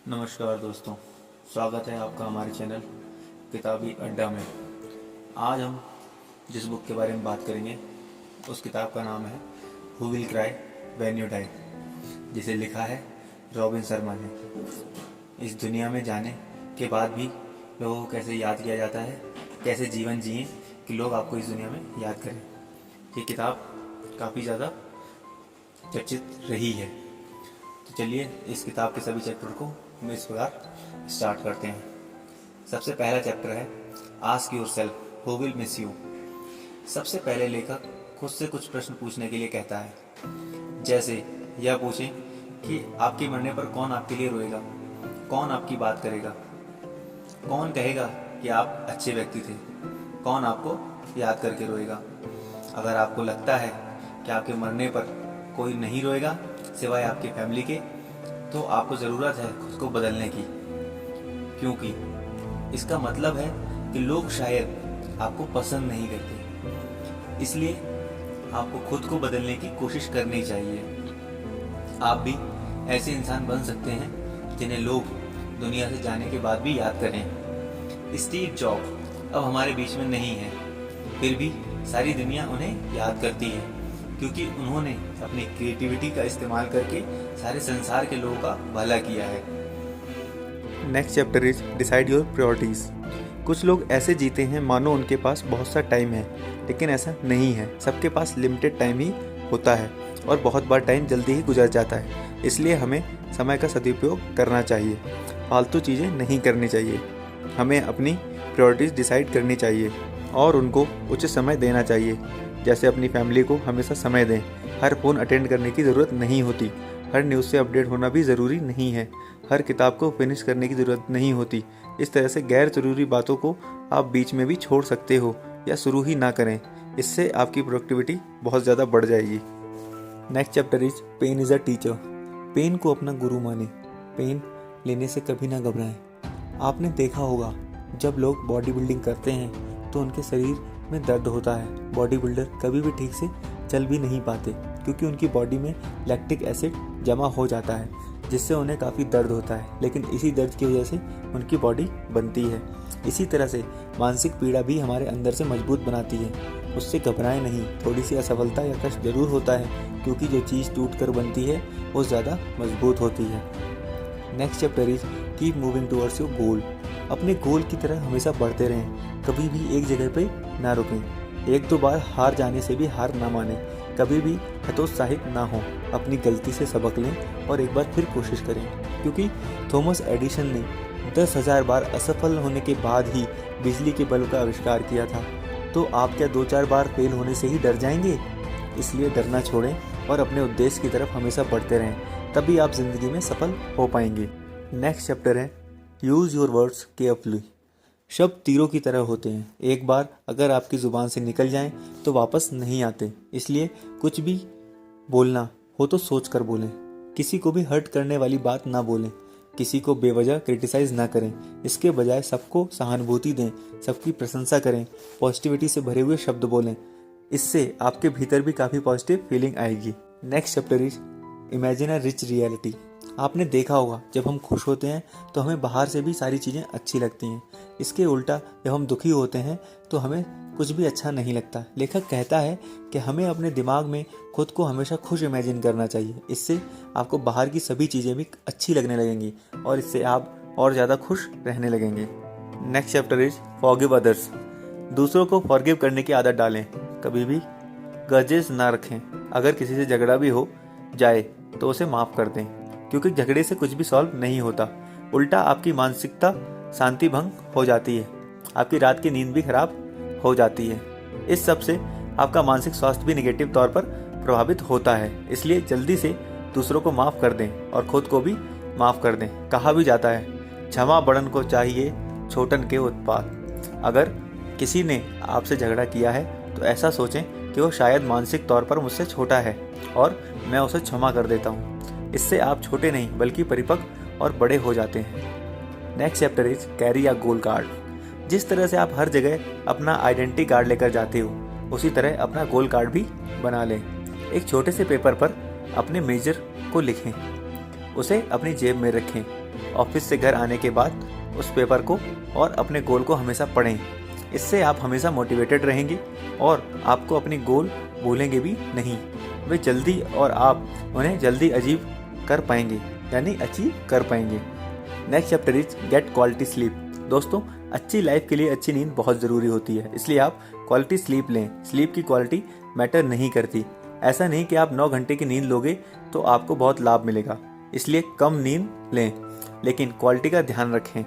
नमस्कार दोस्तों, स्वागत है आपका हमारे चैनल किताबी अड्डा में। आज हम जिस बुक के बारे में बात करेंगे उस किताब का नाम है who will cry when you die, जिसे लिखा है रॉबिन शर्मा ने। इस दुनिया में जाने के बाद भी लोगों को कैसे याद किया जाता है, कैसे जीवन जिए कि लोग आपको इस दुनिया में याद करें। ये किताब काफ़ी ज़्यादा चर्चित रही है। तो चलिए इस किताब के सभी चैप्टर को हम इस प्रकार स्टार्ट करते हैं। सबसे पहला चैप्टर है ask yourself who will miss you. सबसे पहले लेखक खुद से कुछ प्रश्न पूछने के लिए कहता है, जैसे यह पूछें कि आपके मरने पर कौन आपके लिए रोएगा, कौन आपकी बात करेगा, कौन कहेगा कि आप अच्छे व्यक्ति थे, कौन आपको याद करके रोएगा। अगर आपको लगता है कि आपके मरने पर कोई नहीं रोएगा सिवाय आपकी फैमिली के, तो आपको ज़रूरत है खुद को बदलने की, क्योंकि इसका मतलब है कि लोग शायद आपको पसंद नहीं करते। इसलिए आपको खुद को बदलने की कोशिश करनी चाहिए। आप भी ऐसे इंसान बन सकते हैं जिन्हें लोग दुनिया से जाने के बाद भी याद करें। स्टीव जॉब अब हमारे बीच में नहीं है, फिर भी सारी दुनिया उन्हें याद करती है, क्योंकि उन्होंने अपनी क्रिएटिविटी का इस्तेमाल करके सारे संसार के लोगों का भला किया है। Next chapter is decide your priorities. कुछ लोग ऐसे जीते हैं मानो उनके पास बहुत सा टाइम है, लेकिन ऐसा नहीं है। सबके पास लिमिटेड टाइम ही होता है और बहुत बार टाइम जल्दी ही गुजर जाता है। इसलिए हमें समय का सदुपयोग करना चाहिए, फालतू चीज़ें नहीं करनी चाहिए। हमें अपनी प्रायोरिटीज़ डिसाइड करनी चाहिए और उनको उचित समय देना चाहिए। जैसे अपनी फैमिली को हमेशा समय दें। हर फ़ोन अटेंड करने की ज़रूरत नहीं होती। हर न्यूज़ से अपडेट होना भी ज़रूरी नहीं है। हर किताब को फिनिश करने की ज़रूरत नहीं होती। इस तरह से गैर ज़रूरी बातों को आप बीच में भी छोड़ सकते हो या शुरू ही ना करें। इससे आपकी प्रोडक्टिविटी बहुत ज़्यादा बढ़ जाएगी। Next chapter is pain is a teacher. Pain को अपना गुरु माने। पेन लेने से कभी ना घबराएं। आपने देखा होगा जब लोग बॉडी बिल्डिंग करते हैं तो उनके शरीर में दर्द होता है। बॉडी बिल्डर कभी भी ठीक से चल भी नहीं पाते, क्योंकि उनकी बॉडी में लैक्टिक एसिड जमा हो जाता है, जिससे उन्हें काफ़ी दर्द होता है। लेकिन इसी दर्द की वजह से उनकी बॉडी बनती है। इसी तरह से मानसिक पीड़ा भी हमारे अंदर से मजबूत बनाती है। उससे घबराएं नहीं। थोड़ी सी असफलता या कष्ट जरूर होता है, क्योंकि जो चीज़ टूट कर बनती है वो ज़्यादा मजबूत होती है। Next chapter is keep moving towards your goal. अपने गोल की तरह हमेशा बढ़ते रहें। कभी भी एक जगह पे ना रुकें। एक दो बार हार जाने से भी हार ना माने। कभी भी हतोत्साहित ना हो। अपनी गलती से सबक लें और एक बार फिर कोशिश करें, क्योंकि थॉमस एडिसन ने 10,000 बार असफल होने के बाद ही बिजली के बल्ब का आविष्कार किया था। तो आप क्या 2-4 बार फेल होने से ही डर जाएंगे? इसलिए डरना छोड़ें और अपने उद्देश्य की तरफ हमेशा बढ़ते रहें, तभी आप ज़िंदगी में सफल हो पाएंगे। नेक्स्ट चैप्टर है यूज़ योर वर्ड्स केयरफुली। शब्द तीरों की तरह होते हैं। एक बार अगर आपकी ज़ुबान से निकल जाएं तो वापस नहीं आते। इसलिए कुछ भी बोलना हो तो सोच कर बोलें। किसी को भी हर्ट करने वाली बात ना बोलें। किसी को बेवजह क्रिटिसाइज़ ना करें। इसके बजाय सबको सहानुभूति दें, सबकी प्रशंसा करें, पॉजिटिविटी से भरे हुए शब्द बोलें। इससे आपके भीतर भी काफ़ी पॉजिटिव फीलिंग आएगी। Next chapter is imagine a rich reality. आपने देखा होगा जब हम खुश होते हैं तो हमें बाहर से भी सारी चीज़ें अच्छी लगती हैं। इसके उल्टा जब हम दुखी होते हैं तो हमें कुछ भी अच्छा नहीं लगता। लेखक कहता है कि हमें अपने दिमाग में खुद को हमेशा खुश इमेजिन करना चाहिए। इससे आपको बाहर की सभी चीज़ें भी अच्छी लगने लगेंगी और इससे आप और ज़्यादा खुश रहने लगेंगे। Next chapter is forgive others. दूसरों को फॉरगिव करने की आदत डालें। कभी भी ग्रजेस ना रखें। अगर किसी से झगड़ा भी हो जाए तो उसे माफ़ कर दें, क्योंकि झगड़े से कुछ भी सॉल्व नहीं होता। उल्टा आपकी मानसिकता शांति भंग हो जाती है। आपकी रात की नींद भी खराब हो जाती है। इस सब से आपका मानसिक स्वास्थ्य भी नेगेटिव तौर पर प्रभावित होता है। इसलिए जल्दी से दूसरों को माफ़ कर दें और खुद को भी माफ़ कर दें। कहा भी जाता है क्षमा बड़न को चाहिए छोटन के उत्पात। अगर किसी ने आपसे झगड़ा किया है तो ऐसा सोचें कि वो शायद मानसिक तौर पर मुझसे छोटा है और मैं उसे क्षमा कर देता हूँ। इससे आप छोटे नहीं बल्कि परिपक्व और बड़े हो जाते हैं। Next chapter is carry a goal card. जिस तरह से आप हर जगह अपना आइडेंटिटी कार्ड लेकर जाते हो, उसी तरह अपना गोल कार्ड भी बना लें। एक छोटे से पेपर पर अपने मेजर को लिखें। उसे अपनी जेब में रखें। ऑफिस से घर आने के बाद उस पेपर को और अपने गोल को हमेशा पढ़ें। इससे आप हमेशा मोटिवेटेड रहेंगे और आपको अपनी गोल भूलेंगे भी नहीं। वे जल्दी और आप उन्हें जल्दी अचीव कर पाएंगे। Next chapter is get quality sleep. दोस्तों, अच्छी लाइफ के लिए अच्छी नींद बहुत ज़रूरी होती है, इसलिए आप क्वालिटी स्लीप लें। स्लीप की क्वालिटी मैटर नहीं करती। ऐसा नहीं कि आप 9 घंटे की नींद लोगे तो आपको बहुत लाभ मिलेगा, इसलिए कम नींद लें, लेकिन क्वालिटी का ध्यान रखें।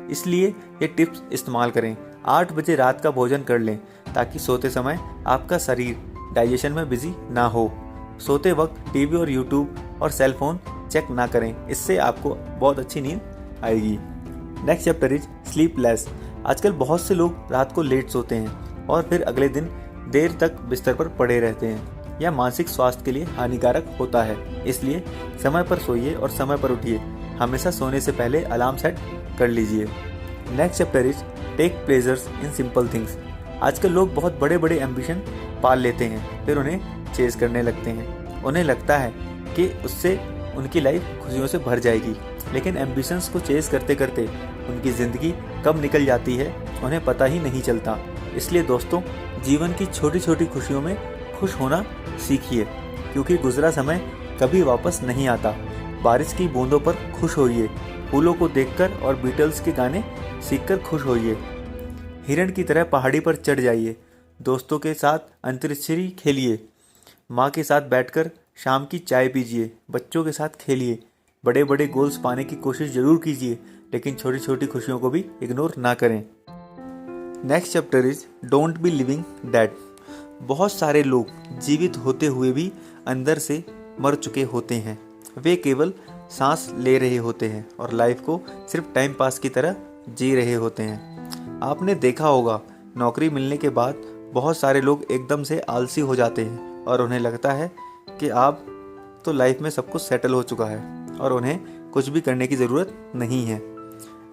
इसलिए ये टिप्स इस्तेमाल करें। 8 बजे रात का भोजन कर लें ताकि सोते समय आपका शरीर डाइजेशन में बिजी ना हो। सोते वक्त टीवी और यूट्यूब और सेल फोन चेक ना करें, इससे आपको बहुत अच्छी नींद आएगी। Next chapter is sleep less. आजकल बहुत से लोग रात को लेट सोते हैं और फिर अगले दिन देर तक बिस्तर पर पड़े रहते हैं। यह मानसिक स्वास्थ्य के लिए हानिकारक होता है, इसलिए समय पर सोइए और समय पर उठिए। हमेशा सोने से पहले अलार्म सेट कर लीजिए। Next chapter is take pleasures in simple things. आजकल लोग बहुत बड़े बड़े एम्बिशन पाल लेते हैं, फिर उन्हें चेज करने लगते हैं। उन्हें लगता है कि उससे उनकी लाइफ खुशियों से भर जाएगी, लेकिन एम्बिशंस को चेज करते करते उनकी ज़िंदगी कब निकल जाती है उन्हें पता ही नहीं चलता। इसलिए दोस्तों, जीवन की छोटी छोटी खुशियों में खुश होना सीखिए, क्योंकि गुजरा समय कभी वापस नहीं आता। बारिश की बूंदों पर खुश होइए, फूलों को देखकर और बीटल्स के गाने सीखकर खुश होइए। हिरण की तरह पहाड़ी पर चढ़ जाइए, दोस्तों के साथ अंतरिक्षी खेलिए, माँ के साथ बैठकर शाम की चाय पीजिए, बच्चों के साथ खेलिए। बड़े बड़े गोल्स पाने की कोशिश जरूर कीजिए, लेकिन छोटी छोटी खुशियों को भी इग्नोर ना करें। Next chapter is don't be living dead. बहुत सारे लोग जीवित होते हुए भी अंदर से मर चुके होते हैं। वे केवल सांस ले रहे होते हैं और लाइफ को सिर्फ टाइम पास की तरह जी रहे होते हैं। आपने देखा होगा, नौकरी मिलने के बाद बहुत सारे लोग एकदम से आलसी हो जाते हैं और उन्हें लगता है कि आप तो लाइफ में सब कुछ सेटल हो चुका है और उन्हें कुछ भी करने की ज़रूरत नहीं है।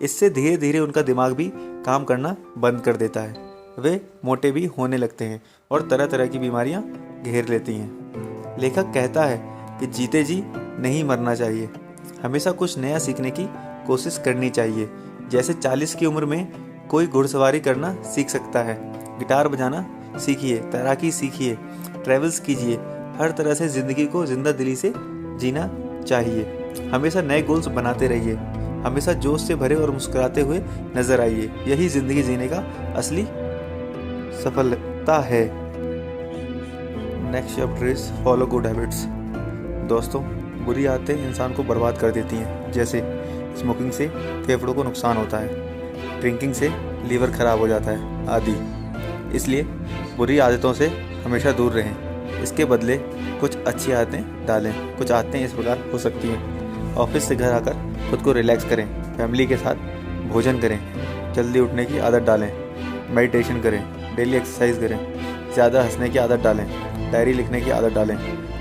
इससे धीरे धीरे उनका दिमाग भी काम करना बंद कर देता है। वे मोटे भी होने लगते हैं और तरह तरह की बीमारियां घेर लेती हैं। लेखक कहता है कि जीते जी नहीं मरना चाहिए, हमेशा कुछ नया सीखने की कोशिश करनी चाहिए। जैसे 40 की उम्र में कोई घुड़सवारी करना सीख सकता है, गिटार बजाना सीखिए, तैराकी सीखिए, ट्रैवल्स कीजिए। हर तरह से ज़िंदगी को जिंदा दिली से जीना चाहिए। हमेशा नए गोल्स बनाते रहिए, हमेशा जोश से भरे और मुस्कुराते हुए नजर आइए। यही जिंदगी जीने का असली सफलता है। Next chapter is follow good habits. दोस्तों, बुरी आदतें इंसान को बर्बाद कर देती हैं। जैसे स्मोकिंग से फेफड़ों को नुकसान होता है, ड्रिंकिंग से लीवर खराब हो जाता है आदि। इसलिए बुरी आदतों से हमेशा दूर रहें। इसके बदले कुछ अच्छी आदतें डालें। कुछ आदतें इस प्रकार हो सकती हैं: ऑफिस से घर आकर खुद को रिलैक्स करें, फैमिली के साथ भोजन करें, जल्दी उठने की आदत डालें, मेडिटेशन करें, डेली एक्सरसाइज करें, ज़्यादा हंसने की आदत डालें, डायरी लिखने की आदत डालें,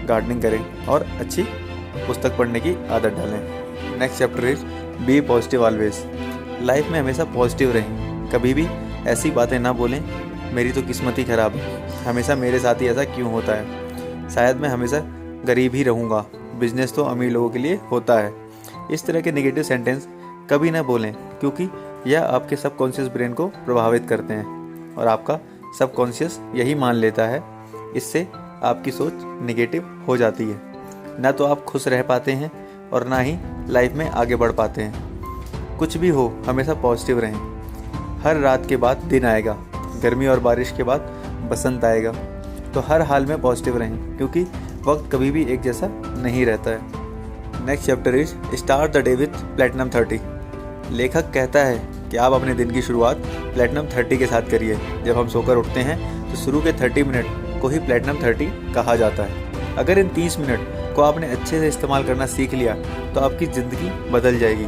गार्डनिंग करें और अच्छी पुस्तक पढ़ने की आदत डालें। Next chapter is be positive always. Life में हमेशा पॉजिटिव रहें। कभी भी ऐसी बातें ना बोलें, मेरी तो किस्मत ही ख़राब है, हमेशा मेरे साथ ही ऐसा क्यों होता है, शायद मैं हमेशा गरीब ही रहूँगा, बिजनेस तो अमीर लोगों के लिए होता है। इस तरह के नेगेटिव सेंटेंस कभी ना बोलें, क्योंकि यह आपके सबकॉन्शियस ब्रेन को प्रभावित करते हैं और आपका सबकॉन्शियस यही मान लेता है। इससे आपकी सोच नेगेटिव हो जाती है। ना तो आप खुश रह पाते हैं और ना ही लाइफ में आगे बढ़ पाते हैं। कुछ भी हो, हमेशा पॉजिटिव रहें। हर रात के बाद दिन आएगा, गर्मी और बारिश के बाद बसंत आएगा। तो हर हाल में पॉजिटिव रहें, क्योंकि वक्त कभी भी एक जैसा नहीं रहता है। Next chapter is start the day with platinum 30। लेखक कहता है कि आप अपने दिन की शुरुआत प्लेटिनम 30 के साथ करिए। जब हम सोकर उठते हैं तो शुरू के 30 मिनट को ही प्लेटिनम 30 कहा जाता है। अगर इन 30 मिनट को आपने अच्छे से इस्तेमाल करना सीख लिया तो आपकी ज़िंदगी बदल जाएगी।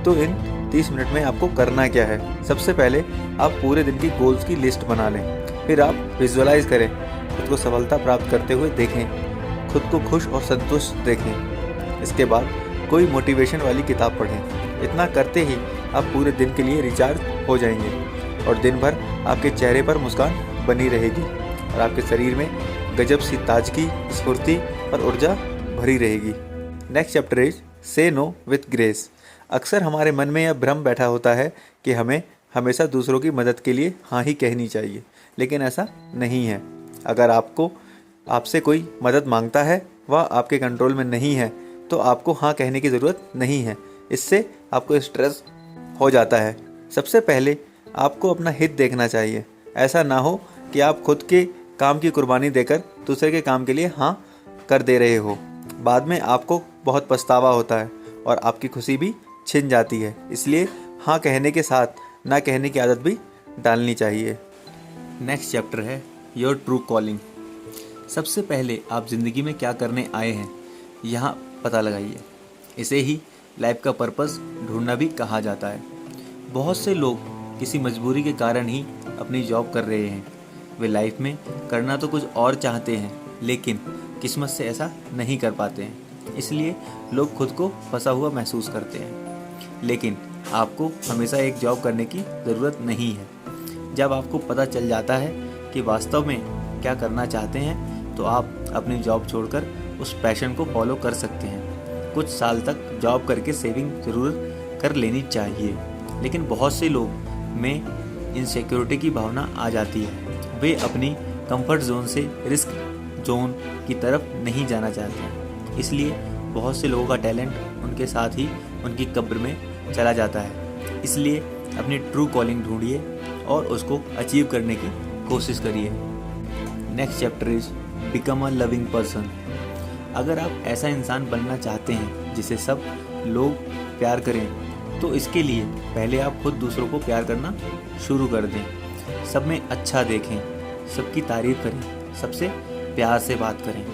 तो इन 30 मिनट में आपको करना क्या है? सबसे पहले आप पूरे दिन की गोल्स की लिस्ट बना लें। फिर आप विजुअलाइज करें, खुद को सफलता प्राप्त करते हुए देखें, खुद को खुश और संतुष्ट देखें। इसके बाद कोई मोटिवेशन वाली किताब पढ़ें। इतना करते ही आप पूरे दिन के लिए रिचार्ज हो जाएंगे और दिन भर आपके चेहरे पर मुस्कान बनी रहेगी और आपके शरीर में गजब सी ताजगी, स्फूर्ति और ऊर्जा भरी रहेगी। नेक्स्ट चैप्टर इज से नो विथ ग्रेस। अक्सर हमारे मन में यह भ्रम बैठा होता है कि हमें हमेशा दूसरों की मदद के लिए हाँ ही कहनी चाहिए, लेकिन ऐसा नहीं है। अगर आपसे कोई मदद मांगता है, वह आपके कंट्रोल में नहीं है, तो आपको हाँ कहने की ज़रूरत नहीं है। इससे आपको स्ट्रेस हो जाता है। सबसे पहले आपको अपना हित देखना चाहिए। ऐसा ना हो कि आप खुद के काम की कुर्बानी देकर दूसरे के काम के लिए हाँ कर दे रहे हो। बाद में आपको बहुत पछतावा होता है और आपकी खुशी भी छिन जाती है। इसलिए हाँ कहने के साथ ना कहने की आदत भी डालनी चाहिए। नेक्स्ट चैप्टर है योर ट्रू कॉलिंग। सबसे पहले आप ज़िंदगी में क्या करने आए हैं, यहाँ पता लगाइए। इसे ही लाइफ का पर्पस ढूंढना भी कहा जाता है। बहुत से लोग किसी मजबूरी के कारण ही अपनी जॉब कर रहे हैं। वे लाइफ में करना तो कुछ और चाहते हैं, लेकिन किस्मत से ऐसा नहीं कर पाते हैं। इसलिए लोग खुद को फंसा हुआ महसूस करते हैं। लेकिन आपको हमेशा एक जॉब करने की ज़रूरत नहीं है। जब आपको पता चल जाता है कि वास्तव में क्या करना चाहते हैं, तो आप अपनी जॉब छोड़कर उस पैशन को फॉलो कर सकते हैं। कुछ साल तक जॉब करके सेविंग ज़रूर कर लेनी चाहिए, लेकिन बहुत से लोग में इनसिक्योरिटी की भावना आ जाती है। वे अपनी कंफर्ट जोन से रिस्क जोन की तरफ नहीं जाना चाहते हैं। इसलिए बहुत से लोगों का टैलेंट उनके साथ ही उनकी कब्र में चला जाता है। इसलिए अपनी ट्रू कॉलिंग ढूंढिए और उसको अचीव करने की कोशिश करिए। Next chapter is become a loving person. अगर आप ऐसा इंसान बनना चाहते हैं जिसे सब लोग प्यार करें, तो इसके लिए पहले आप खुद दूसरों को प्यार करना शुरू कर दें। सब में अच्छा देखें, सबकी तारीफ करें, सबसे प्यार से बात करें,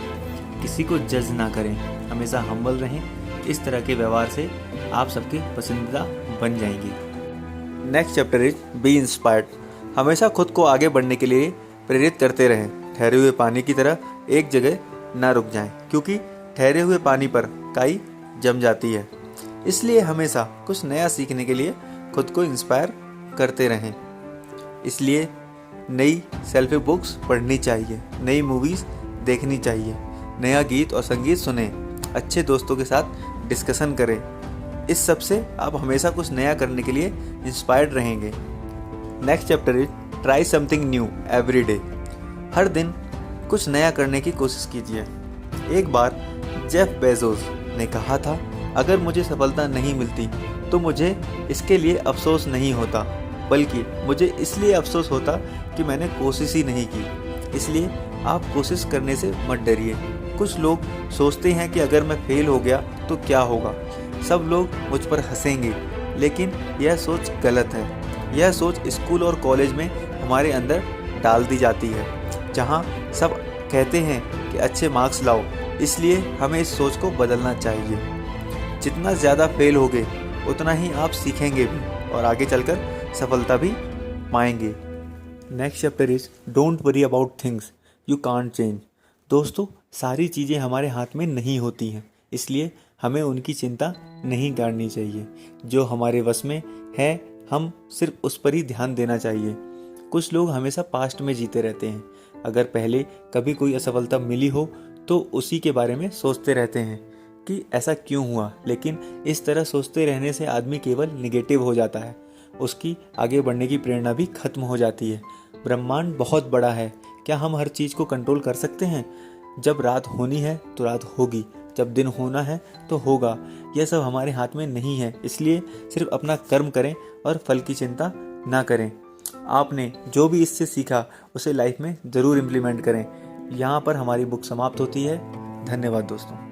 किसी को जज ना करें, हमेशा हम्बल रहें। इस तरह के व्यवहार से आप सबके पसंदीदा बन जाएंगे। Next chapter is B inspired. हमेशा खुद को आगे बढ़ने के लिए प्रेरित करते रहें। ठहरे हुए पानी की तरह एक जगह ना रुक जाएं, क्योंकि ठहरे हुए पानी पर काई जम जाती है। इसलिए हमेशा कुछ नया सीखने के लिए खुद को इंस्पायर करते रहें। इसलिए नई सेल्फ बुक्स पढ़नी चाहिए, नई मूवीज़ देखनी चाहिए, नया गीत और संगीत सुनें, अच्छे दोस्तों के साथ डिस्कशन करें। इस सब से आप हमेशा कुछ नया करने के लिए इंस्पायर्ड रहेंगे। Next chapter is try something new every day. हर दिन कुछ नया करने की कोशिश कीजिए। एक बार जेफ बेजोस ने कहा था, अगर मुझे सफलता नहीं मिलती तो मुझे इसके लिए अफसोस नहीं होता, बल्कि मुझे इसलिए अफसोस होता कि मैंने कोशिश ही नहीं की। इसलिए आप कोशिश करने से मत डरिए। कुछ लोग सोचते हैं कि अगर मैं फेल हो गया तो क्या होगा, सब लोग मुझ पर हंसेंगे, लेकिन यह सोच गलत है। यह सोच स्कूल और कॉलेज में हमारे अंदर डाल दी जाती है, जहाँ सब कहते हैं कि अच्छे मार्क्स लाओ। इसलिए हमें इस सोच को बदलना चाहिए। जितना ज़्यादा फेल होगे उतना ही आप सीखेंगे भी और आगे चलकर सफलता भी पाएंगे। Next chapter is don't worry about things you can't change. दोस्तों, सारी चीज़ें हमारे हाथ में नहीं होती हैं, इसलिए हमें उनकी चिंता नहीं करनी चाहिए। जो हमारे वश में है, हम सिर्फ उस पर ही ध्यान देना चाहिए। कुछ लोग हमेशा पास्ट में जीते रहते हैं। अगर पहले कभी कोई असफलता मिली हो तो उसी के बारे में सोचते रहते हैं कि ऐसा क्यों हुआ, लेकिन इस तरह सोचते रहने से आदमी केवल निगेटिव हो जाता है। उसकी आगे बढ़ने की प्रेरणा भी खत्म हो जाती है। ब्रह्मांड बहुत बड़ा है, क्या हम हर चीज़ को कंट्रोल कर सकते हैं? जब रात होनी है तो रात होगी, जब दिन होना है तो होगा। यह सब हमारे हाथ में नहीं है, इसलिए सिर्फ अपना कर्म करें और फल की चिंता ना करें। आपने जो भी इससे सीखा उसे लाइफ में ज़रूर इम्प्लीमेंट करें। यहाँ पर हमारी बुक समाप्त होती है। धन्यवाद दोस्तों।